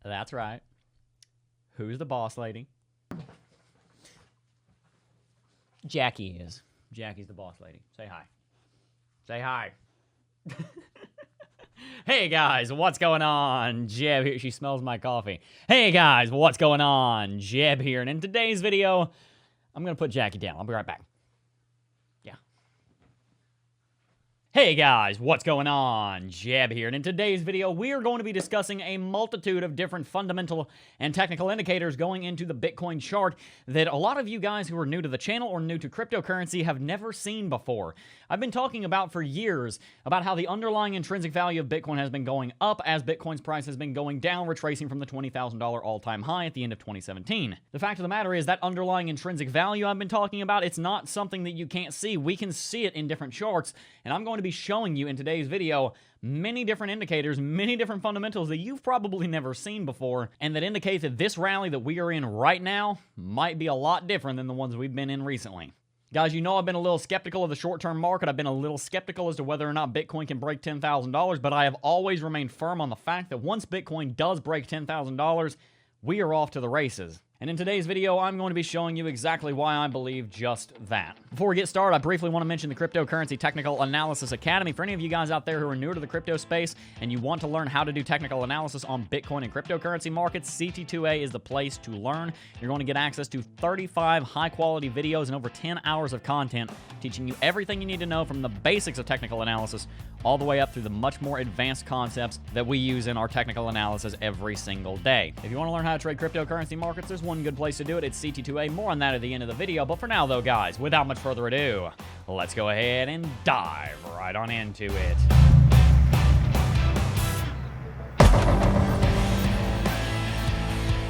That's right. Who's the boss lady? Jackie is. Jackie's the boss lady. Say hi. Say hi. Hey guys, what's going on? Jeb here. She smells my coffee. Hey guys, what's going on? Jeb here. And in today's video, I'm going to put Jackie down. I'll be right back. Yeah. Hey guys, what's going on? Jeb here. And in today's video, we are going to be discussing a multitude of different fundamental and technical indicators going into the Bitcoin chart that a lot of you guys who are new to the channel or new to cryptocurrency have never seen before. I've been talking about for years about how the underlying intrinsic value of Bitcoin has been going up as Bitcoin's price has been going down, retracing from the $20,000 all-time high at the end of 2017. The fact of the matter is that underlying intrinsic value I've been talking about, it's not something that you can't see. We can see it in different charts, and I'm going to be showing you in today's video many different indicators, many different fundamentals that you've probably never seen before, and that indicate that this rally that we are in right now might be a lot different than the ones we've been in recently. Guys, you know I've been a little skeptical of the short-term market. I've been a little skeptical as to whether or not Bitcoin can break $10,000, but I have always remained firm on the fact that once Bitcoin does break $10,000, we are off to the races. And in today's video, I'm going to be showing you exactly why I believe just that. Before we get started, I briefly want to mention the Cryptocurrency Technical Analysis Academy. For any of you guys out there who are newer to the crypto space and you want to learn how to do technical analysis on Bitcoin and cryptocurrency markets, CT2A is the place to learn. You're going to get access to 35 high-quality videos and over 10 hours of content teaching you everything you need to know from the basics of technical analysis all the way up through the much more advanced concepts that we use in our technical analysis every single day. If you want to learn how to trade cryptocurrency markets, there's one good place to do it. It's CT2A. More on that at the end of the video. But for now, though, guys, without much further ado, let's go ahead and dive right on into it.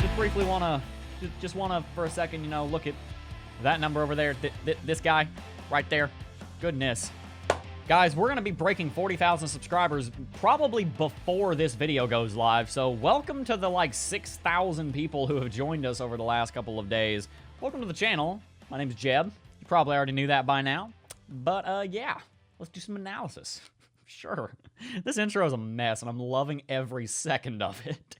Just briefly want to, for a second, you know, look at that number over there. This guy right there. Goodness. Guys, we're going to be breaking 40,000 subscribers probably before this video goes live, so welcome to the, like, 6,000 people who have joined us over the last couple of days. Welcome to the channel. My name's Jeb. You probably already knew that by now. But, yeah, let's do some analysis. Sure. This intro is a mess, and I'm loving every second of it.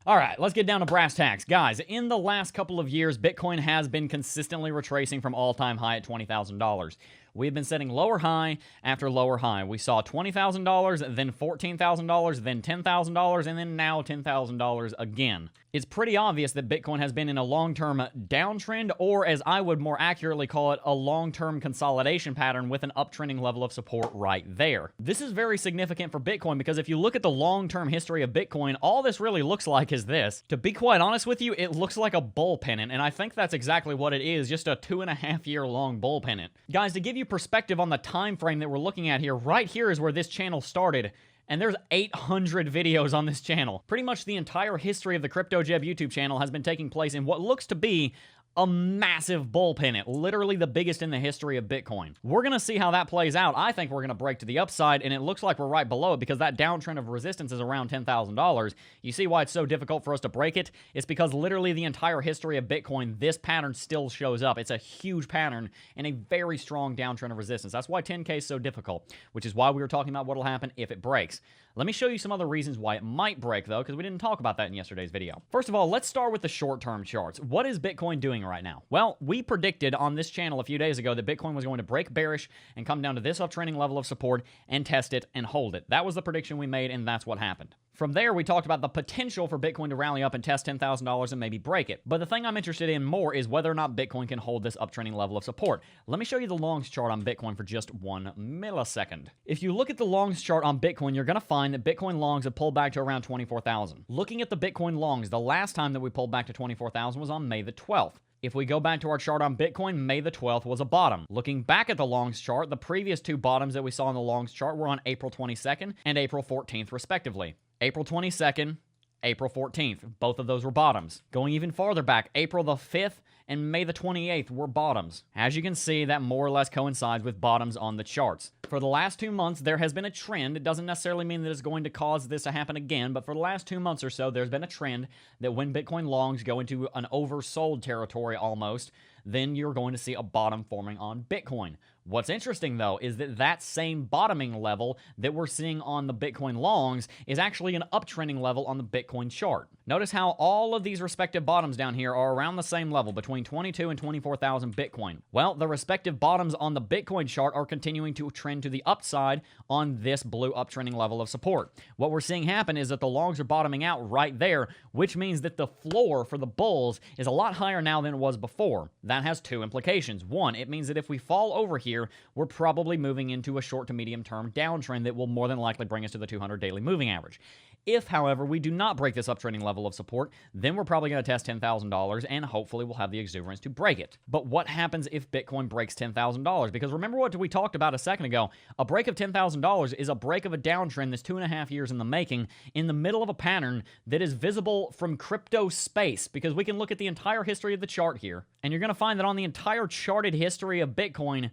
All right, let's get down to brass tacks. Guys, in the last couple of years, Bitcoin has been consistently retracing from all-time high at $20,000. We've been setting lower high after lower high. We saw $20,000, then $14,000, then $10,000, and then now $10,000 again. It's pretty obvious that Bitcoin has been in a long-term downtrend, or as I would more accurately call it, a long-term consolidation pattern with an uptrending level of support right there. This is very significant for Bitcoin because if you look at the long-term history of Bitcoin, all this really looks like is this. To be quite honest with you, it looks like a bull pennant, and I think that's exactly what it is, just a 2.5-year-long bull pennant. Guys, to give you perspective on the time frame that we're looking at here, right here is where this channel started. And there's 800 videos on this channel. Pretty much the entire history of the Crypto Jeb YouTube channel has been taking place in what looks to be a massive bull pennant, literally the biggest in the history of Bitcoin. We're going to see how that plays out. I think we're going to break to the upside, and it looks like we're right below it because that downtrend of resistance is around $10,000. You see why it's so difficult for us to break it? It's because literally the entire history of Bitcoin, this pattern still shows up. It's a huge pattern and a very strong downtrend of resistance. That's why 10K is so difficult, which is why we were talking about what will happen if it breaks. Let me show you some other reasons why it might break, though, because we didn't talk about that in yesterday's video. First of all, let's start with the short-term charts. What is Bitcoin doing right now? Well, we predicted on this channel a few days ago that Bitcoin was going to break bearish and come down to this uptrending level of support and test it and hold it. That was the prediction we made, and that's what happened. From there, we talked about the potential for Bitcoin to rally up and test $10,000 and maybe break it. But the thing I'm interested in more is whether or not Bitcoin can hold this uptrending level of support. Let me show you the longs chart on Bitcoin for just 1 millisecond. If you look at the longs chart on Bitcoin, you're going to find that Bitcoin longs have pulled back to around 24,000. Looking at the Bitcoin longs, the last time that we pulled back to 24,000 was on May the 12th. If we go back to our chart on Bitcoin, May the 12th was a bottom. Looking back at the longs chart, the previous two bottoms that we saw in the longs chart were on April 22nd and April 14th, respectively. April 22nd, April 14th. Both of those were bottoms. Going even farther back, April the 5th and May the 28th were bottoms. As you can see, that more or less coincides with bottoms on the charts. For the last 2 months, there has been a trend. It doesn't necessarily mean that it's going to cause this to happen again, but for the last 2 months or so, there's been a trend that when Bitcoin longs go into an oversold territory almost, then you're going to see a bottom forming on Bitcoin. What's interesting, though, is that that same bottoming level that we're seeing on the Bitcoin longs is actually an uptrending level on the Bitcoin chart. Notice how all of these respective bottoms down here are around the same level, between 22 and 24,000 Bitcoin. Well, the respective bottoms on the Bitcoin chart are continuing to trend to the upside on this blue uptrending level of support. What we're seeing happen is that the longs are bottoming out right there, which means that the floor for the bulls is a lot higher now than it was before. That has two implications. One, it means that if we fall over here, we're probably moving into a short to medium term downtrend that will more than likely bring us to the 200 daily moving average. If, however, we do not break this uptrending level of support, then we're probably going to test $10,000 and hopefully we'll have the exuberance to break it. But what happens if Bitcoin breaks $10,000? Because remember what we talked about a second ago. A break of $10,000 is a break of a downtrend that's 2.5 years in the making, in the middle of a pattern that is visible from crypto space. Because we can look at the entire history of the chart here, and you're going to find that on the entire charted history of Bitcoin,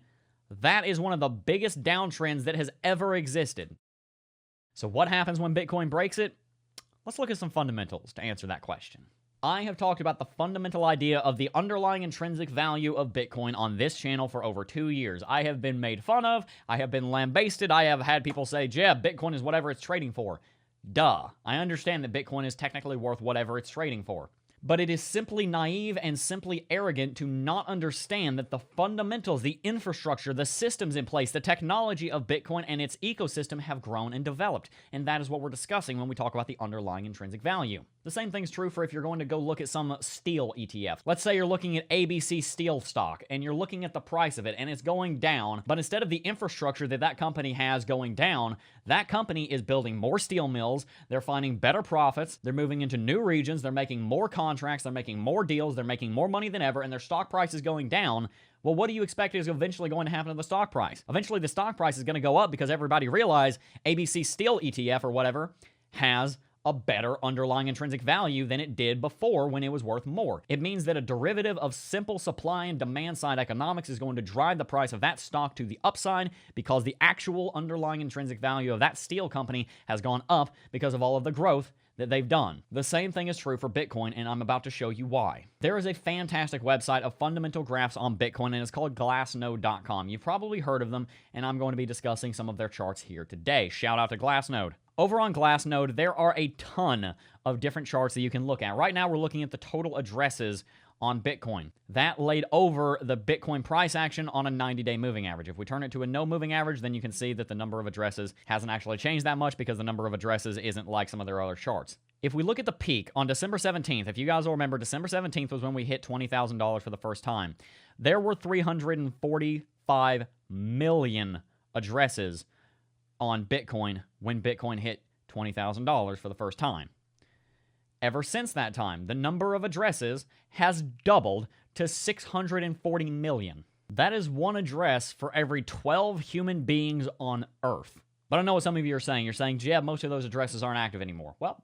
that is one of the biggest downtrends that has ever existed. So what happens when Bitcoin breaks it? Let's look at some fundamentals to answer that question. I have talked about the fundamental idea of the underlying intrinsic value of Bitcoin on this channel for over 2 years. I have been made fun of, I have been lambasted, I have had people say, Jeb, Bitcoin is whatever it's trading for. Duh. I understand that Bitcoin is technically worth whatever it's trading for. But it is simply naive and simply arrogant to not understand that the fundamentals, the infrastructure, the systems in place, the technology of Bitcoin and its ecosystem have grown and developed. And that is what we're discussing when we talk about the underlying intrinsic value. The same thing's true for if you're going to go look at some steel ETF. Let's say you're looking at ABC Steel stock and you're looking at the price of it and it's going down, but instead of the infrastructure that that company has going down, that company is building more steel mills, they're finding better profits, they're moving into new regions, they're making more contracts, they're making more deals, they're making more money than ever, and their stock price is going down. Well, what do you expect is eventually going to happen to the stock price? Eventually, the stock price is going to go up because everybody realizes ABC Steel ETF or whatever has a better underlying intrinsic value than it did before when it was worth more. It means that a derivative of simple supply and demand side economics is going to drive the price of that stock to the upside because the actual underlying intrinsic value of that steel company has gone up because of all of the growth that they've done. The same thing is true for Bitcoin, and I'm about to show you why. There is a fantastic website of fundamental graphs on Bitcoin, and it's called glassnode.com. You've probably heard of them, and I'm going to be discussing some of their charts here today. Shout out to Glassnode. Over on Glassnode, there are a ton of different charts that you can look at. Right now, we're looking at the total addresses on Bitcoin. That laid over the Bitcoin price action on a 90-day moving average. If we turn it to a no moving average, then you can see that the number of addresses hasn't actually changed that much because the number of addresses isn't like some of their other charts. If we look at the peak on December 17th, if you guys will remember, December 17th was when we hit $20,000 for the first time. There were 345 million addresses on Bitcoin when Bitcoin hit $20,000 for the first time. Ever since that time, the number of addresses has doubled to 640 million. That is one address for every 12 human beings on Earth. But I know what some of you are saying. You're saying, Jeb, most of those addresses aren't active anymore. Well,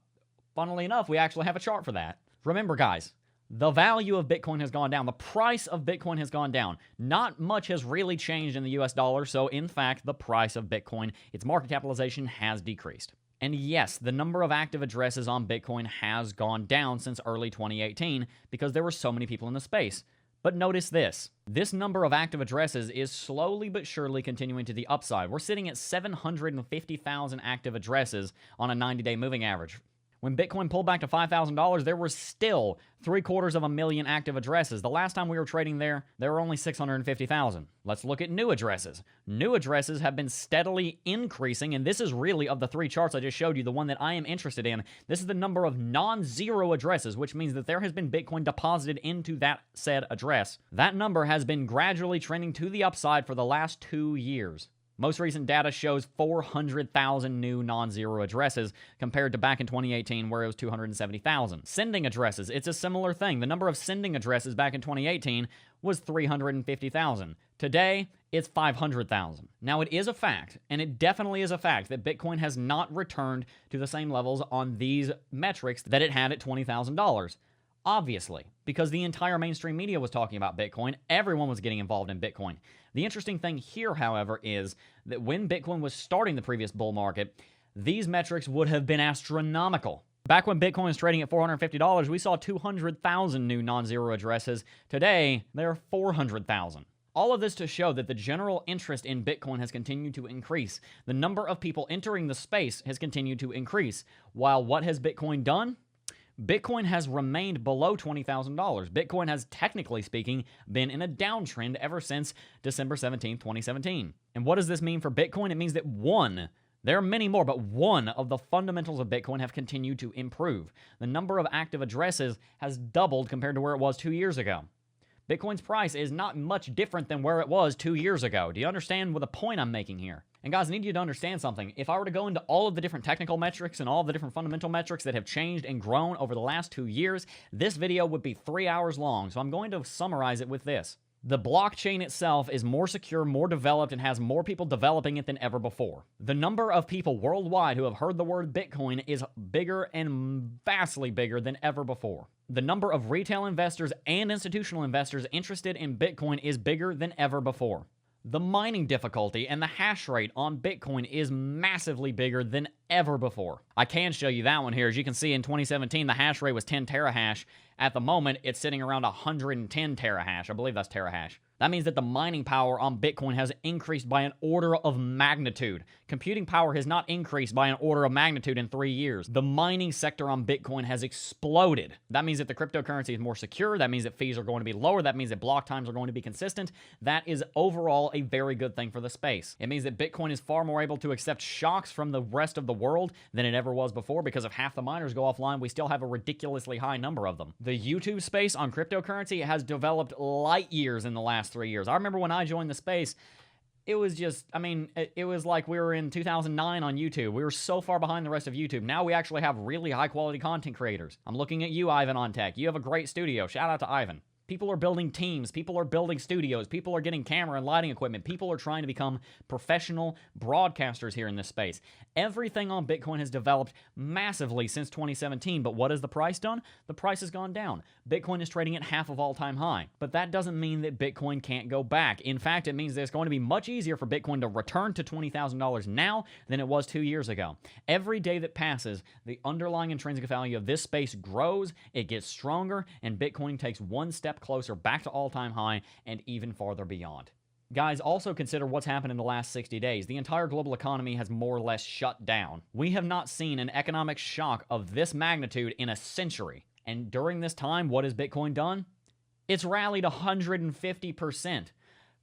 funnily enough, we actually have a chart for that. Remember, guys, the value of Bitcoin has gone down. The price of Bitcoin has gone down. Not much has really changed in the US dollar, so in fact, the price of Bitcoin, its market capitalization, has decreased. And yes, the number of active addresses on Bitcoin has gone down since early 2018 because there were so many people in the space. But notice this. This number of active addresses is slowly but surely continuing to the upside. We're sitting at 750,000 active addresses on a 90-day moving average. When Bitcoin pulled back to $5,000, there were still 750,000 active addresses. The last time we were trading there were only 650,000. Let's look at new addresses. New addresses have been steadily increasing, and this is really, of the three charts I just showed you, the one that I am interested in. This is the number of non-zero addresses, which means that there has been Bitcoin deposited into that said address. That number has been gradually trending to the upside for the last 2 years. Most recent data shows 400,000 new non-zero addresses compared to back in 2018 where it was 270,000. Sending addresses, it's a similar thing. The number of sending addresses back in 2018 was 350,000. Today, it's 500,000. Now, it is a fact, and it definitely is a fact, that Bitcoin has not returned to the same levels on these metrics that it had at $20,000. Obviously, because the entire mainstream media was talking about Bitcoin, everyone was getting involved in Bitcoin. The interesting thing here, however, is that when Bitcoin was starting the previous bull market, these metrics would have been astronomical. Back when Bitcoin was trading at $450, we saw 200,000 new non-zero addresses. Today, there are 400,000. All of this to show that the general interest in Bitcoin has continued to increase. The number of people entering the space has continued to increase. While what has Bitcoin done? Bitcoin has remained below $20,000. Bitcoin has, technically speaking, been in a downtrend ever since December 17, 2017. And what does this mean for Bitcoin? It means that there are many more, but one of the fundamentals of Bitcoin have continued to improve. The number of active addresses has doubled compared to where it was 2 years ago. Bitcoin's price is not much different than where it was 2 years ago. Do you understand what the point I'm making here? And guys, I need you to understand something. If I were to go into all of the different technical metrics and all of the different fundamental metrics that have changed and grown over the last 2 years, this video would be 3 hours long. So I'm going to summarize it with this. The blockchain itself is more secure, more developed, and has more people developing it than ever before. The number of people worldwide who have heard the word Bitcoin is bigger and vastly bigger than ever before. The number of retail investors and institutional investors interested in Bitcoin is bigger than ever before. The mining difficulty and the hash rate on Bitcoin is massively bigger than ever before. I can show you that one here. As you can see, in 2017, the hash rate was 10 terahash. At the moment, it's sitting around 110 terahash. I believe that's terahash. That means that the mining power on Bitcoin has increased by an order of magnitude. Computing power has not increased by an order of magnitude in 3 years. The mining sector on Bitcoin has exploded. That means that the cryptocurrency is more secure. That means that fees are going to be lower. That means that block times are going to be consistent. That is overall a very good thing for the space. It means that Bitcoin is far more able to accept shocks from the rest of the world than it ever was before, because if half the miners go offline, we still have a ridiculously high number of them. The YouTube space on cryptocurrency has developed light years in the last 3 years. I remember when I joined the space, it was just, it was like we were in 2009 on YouTube. We were so far behind the rest of YouTube. Now we actually have really high quality content creators. I'm looking at you, Ivan, on tech. You have a great studio. Shout out to Ivan. People are building teams. People are building studios. People are getting camera and lighting equipment. People are trying to become professional broadcasters here in this space. Everything on Bitcoin has developed massively since 2017, but what has the price done? The price has gone down. Bitcoin is trading at half of all-time high, but that doesn't mean that Bitcoin can't go back. In fact, it means that it's going to be much easier for Bitcoin to return to $20,000 now than it was 2 years ago. Every day that passes, the underlying intrinsic value of this space grows, it gets stronger, and Bitcoin takes one step closer back to all-time high and even farther beyond. Guys, also consider what's happened in the last 60 days. The entire global economy has more or less shut down. We have not seen an economic shock of this magnitude in a century. And during this time, what has Bitcoin done? It's rallied 150%.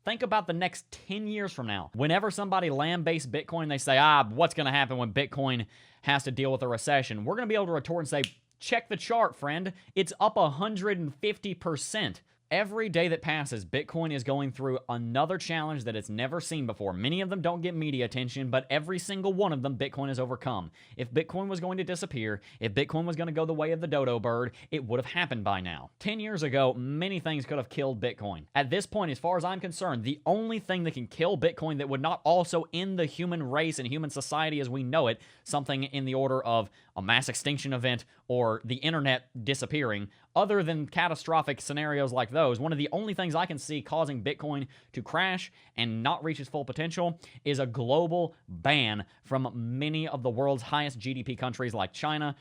Think about the next 10 years from now. Whenever somebody land-based Bitcoin, they say, what's going to happen when Bitcoin has to deal with a recession? We're going to be able to retort and say, check the chart, friend. It's up 150%. Every day that passes, Bitcoin is going through another challenge that it's never seen before. Many of them don't get media attention, but every single one of them, Bitcoin has overcome. If Bitcoin was going to disappear, if Bitcoin was going to go the way of the dodo bird, it would have happened by now. 10 years ago, many things could have killed Bitcoin. At this point, as far as I'm concerned, the only thing that can kill Bitcoin that would not also end the human race and human society as we know it, something in the order of a mass extinction event or the internet disappearing, other than catastrophic scenarios like those, one of the only things I can see causing Bitcoin to crash and not reach its full potential is a global ban from many of the world's highest GDP countries like China,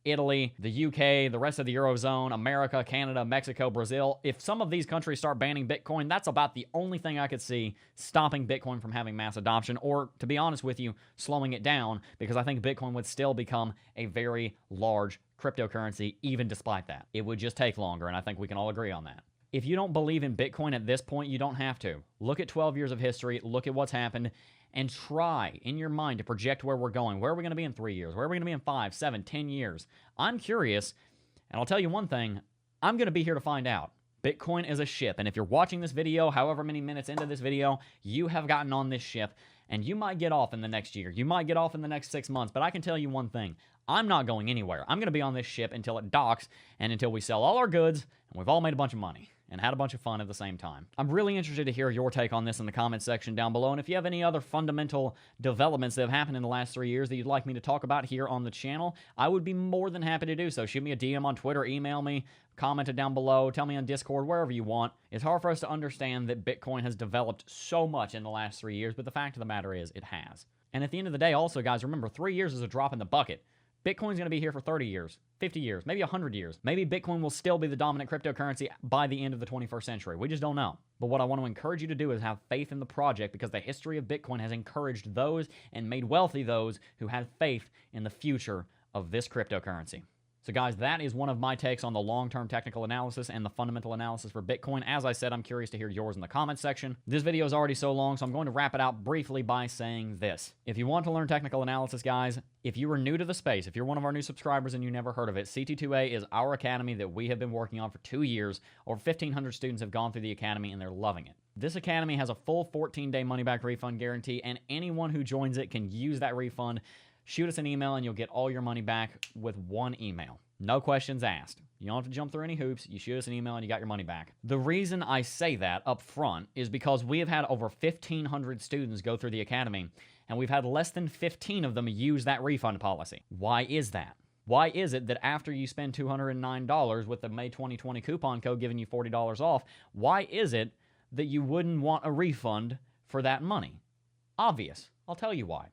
Italy, the UK, the rest of the Eurozone, America, Canada, Mexico, Brazil. If some of these countries start banning Bitcoin, that's about the only thing I could see stopping Bitcoin from having mass adoption, or, to be honest with you, slowing it down, because I think Bitcoin would still become a very large cryptocurrency even despite that. It would just take longer, and I think we can all agree on that. If you don't believe in Bitcoin at this point, you don't have to. Look at 12 years of history, look at what's happened, and try in your mind to project where we're going. Where are we going to be in 3 years? Where are we going to be in 5, 7, 10 years? I'm curious, and I'll tell you one thing, I'm going to be here to find out. Bitcoin is a ship, and if you're watching this video, however many minutes into this video, you have gotten on this ship, and you might get off in the next year. You might get off in the next 6 months, but I can tell you one thing. I'm not going anywhere. I'm going to be on this ship until it docks and until we sell all our goods, and we've all made a bunch of money and had a bunch of fun at the same time. I'm really interested to hear your take on this in the comments section down below, and if you have any other fundamental developments that have happened in the last 3 years that you'd like me to talk about here on the channel, I would be more than happy to do so. Shoot me a DM on Twitter, email me, comment it down below, tell me on Discord, wherever you want. It's hard for us to understand that Bitcoin has developed so much in the last 3 years, but the fact of the matter is, it has. And at the end of the day, also, guys, remember, 3 years is a drop in the bucket. Bitcoin's going to be here for 30 years, 50 years, maybe 100 years. Maybe Bitcoin will still be the dominant cryptocurrency by the end of the 21st century. We just don't know. But what I want to encourage you to do is have faith in the project, because the history of Bitcoin has encouraged those and made wealthy those who had faith in the future of this cryptocurrency. So guys, that is one of my takes on the long-term technical analysis and the fundamental analysis for Bitcoin. As I said, I'm curious to hear yours in the comments section. This video is already so long, so I'm going to wrap it out briefly by saying this. If you want to learn technical analysis, guys, if you are new to the space, if you're one of our new subscribers and you never heard of it, CT2A is our academy that we have been working on for 2 years. Over 1,500 students have gone through the academy and they're loving it. This academy has a full 14-day money-back refund guarantee, and anyone who joins it can use that refund. Shoot us an email and you'll get all your money back with one email. No questions asked. You don't have to jump through any hoops. You shoot us an email and you got your money back. The reason I say that up front is because we have had over 1,500 students go through the academy, and we've had less than 15 of them use that refund policy. Why is that? Why is it that after you spend $209 with the May 2020 coupon code giving you $40 off, why is it that you wouldn't want a refund for that money? Obvious. I'll tell you why.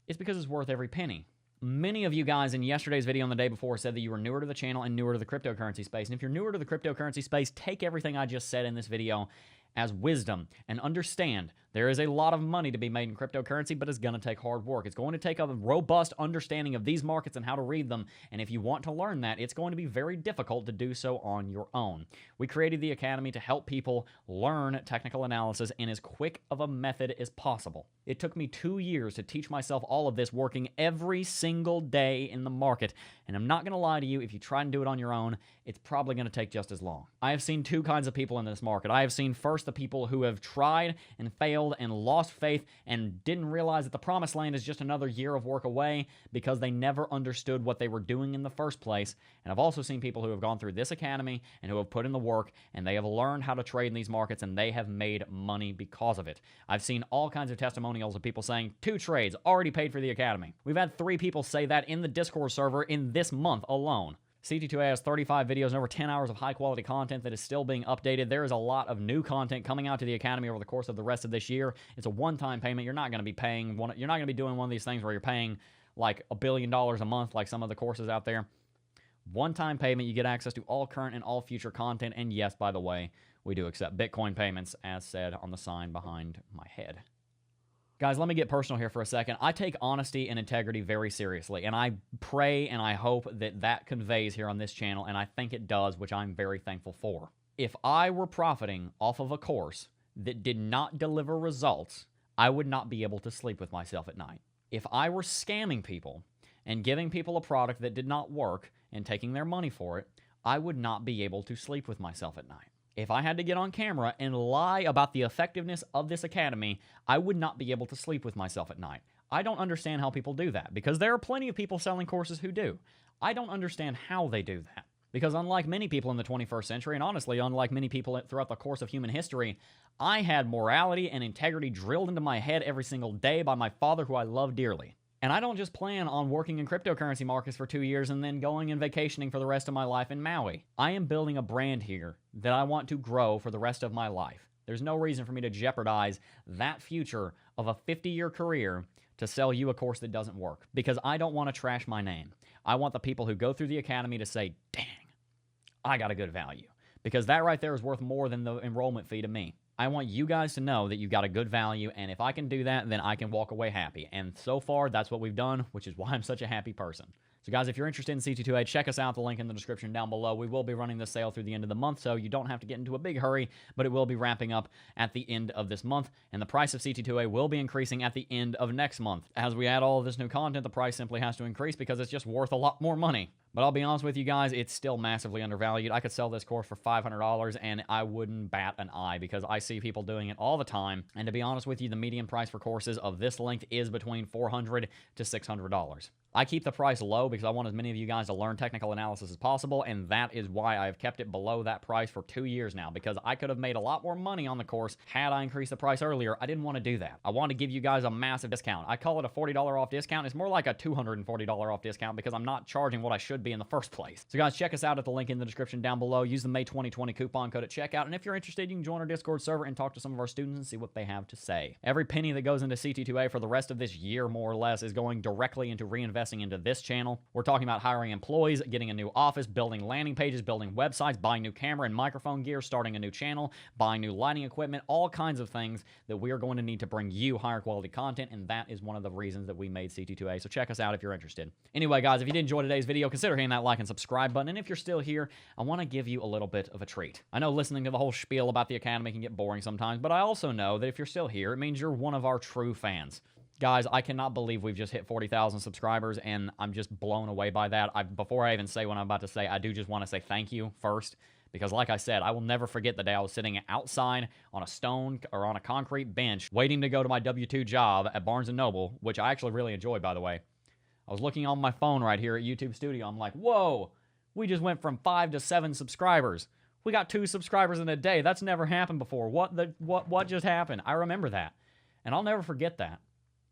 It's because it's worth every penny. Many of you guys in yesterday's video and the day before said that you were newer to the channel and newer to the cryptocurrency space. And if you're newer to the cryptocurrency space, take everything I just said in this video as wisdom and understand there is a lot of money to be made in cryptocurrency, but it's going to take hard work. It's going to take a robust understanding of these markets and how to read them. And if you want to learn that, it's going to be very difficult to do so on your own. We created the Academy to help people learn technical analysis in as quick of a method as possible. It took me 2 years to teach myself all of this, working every single day in the market. And I'm not going to lie to you, if you try and do it on your own, it's probably going to take just as long. I have seen two kinds of people in this market. I have seen first the people who have tried and failed and lost faith and didn't realize that the promised land is just another year of work away because they never understood what they were doing in the first place. And I've also seen people who have gone through this academy and who have put in the work and they have learned how to trade in these markets and they have made money because of it. I've seen all kinds of testimonials of people saying 2 trades already paid for the academy. We've had 3 people say that in the Discord server in this month alone. CT2A has 35 videos and over 10 hours of high-quality content that is still being updated. There is a lot of new content coming out to the Academy over the course of the rest of this year. It's a one-time payment. You're not going to be paying you're not going to be doing one of these things where you're paying like $1 billion a month like some of the courses out there. One-time payment, you get access to all current and all future content. And yes, by the way, we do accept Bitcoin payments, as said on the sign behind my head. Guys, let me get personal here for a second. I take honesty and integrity very seriously, and I pray and I hope that that conveys here on this channel, and I think it does, which I'm very thankful for. If I were profiting off of a course that did not deliver results, I would not be able to sleep with myself at night. If I were scamming people and giving people a product that did not work and taking their money for it, I would not be able to sleep with myself at night. If I had to get on camera and lie about the effectiveness of this academy, I would not be able to sleep with myself at night. I don't understand how people do that, because there are plenty of people selling courses who do. I don't understand how they do that, because unlike many people in the 21st century, and honestly, unlike many people throughout the course of human history, I had morality and integrity drilled into my head every single day by my father, who I love dearly. And I don't just plan on working in cryptocurrency markets for 2 years and then going and vacationing for the rest of my life in Maui. I am building a brand here that I want to grow for the rest of my life. There's no reason for me to jeopardize that future of a 50-year career to sell you a course that doesn't work, because I don't want to trash my name. I want the people who go through the academy to say, dang, I got a good value, because that right there is worth more than the enrollment fee to me. I want you guys to know that you got a good value, and if I can do that, then I can walk away happy. And so far, that's what we've done, which is why I'm such a happy person. So guys, if you're interested in CT2A, check us out. The link in the description down below. We will be running this sale through the end of the month, so you don't have to get into a big hurry, but it will be wrapping up at the end of this month, and the price of CT2A will be increasing at the end of next month. As we add all of this new content, the price simply has to increase because it's just worth a lot more money. But I'll be honest with you guys, it's still massively undervalued. I could sell this course for $500 and I wouldn't bat an eye, because I see people doing it all the time. And to be honest with you, the median price for courses of this length is between $400 to $600. I keep the price low because I want as many of you guys to learn technical analysis as possible, and that is why I've kept it below that price for 2 years now, because I could have made a lot more money on the course had I increased the price earlier. I didn't want to do that. I want to give you guys a massive discount. I call it a $40 off discount. It's more like a $240 off discount, because I'm not charging what I should be in the first place. So guys, check us out at the link in the description down below. Use the May 2020 coupon code at checkout, and if you're interested, you can join our Discord server and talk to some of our students and see what they have to say. Every penny that goes into CT2A for the rest of this year, more or less, is going directly into reinvesting into this channel. We're talking about hiring employees, getting a new office, building landing pages, building websites, buying new camera and microphone gear, starting a new channel, buying new lighting equipment, all kinds of things that we are going to need to bring you higher quality content, and that is one of the reasons that we made CT2A. So check us out if you're interested. Anyway, guys, if you did enjoy today's video, consider hitting that like and subscribe button. And if you're still here, I want to give you a little bit of a treat. I know listening to the whole spiel about the Academy can get boring sometimes, but I also know that if you're still here, it means you're one of our true fans. Guys, I cannot believe we've just hit 40,000 subscribers, and I'm just blown away by that. Before I even say what I'm about to say, I do just want to say thank you first, because like I said, I will never forget the day I was sitting outside on a stone or on a concrete bench waiting to go to my W-2 job at Barnes & Noble, which I actually really enjoyed, by the way. I was looking on my phone right here at YouTube Studio. I'm like, whoa, we just went from 5 to 7 subscribers. We got 2 subscribers in a day. That's never happened before. What just happened? I remember that, and I'll never forget that.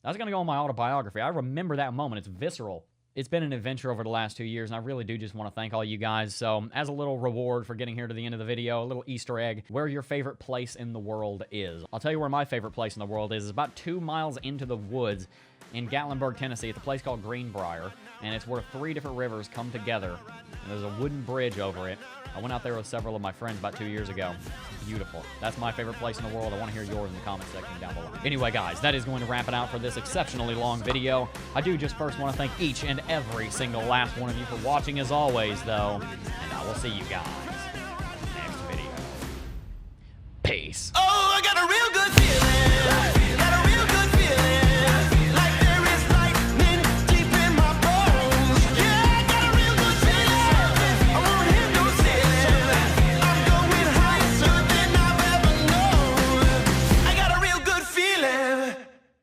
That's going to go in my autobiography. I remember that moment. It's visceral. It's been an adventure over the last 2 years, and I really do just want to thank all you guys. So, as a little reward for getting here to the end of the video, a little Easter egg, where your favorite place in the world is. I'll tell you where my favorite place in the world is. It's about 2 miles into the woods in Gatlinburg, Tennessee. It's a place called Greenbrier, and it's where 3 different rivers come together, and there's a wooden bridge over it. I went out there with several of my friends about 2 years ago. It's beautiful. That's my favorite place in the world. I want to hear yours in the comment section down below. Anyway, guys, that is going to wrap it out for this exceptionally long video. I do just first want to thank each and every single last one of you for watching as always, though, and I will see you guys next video. Peace.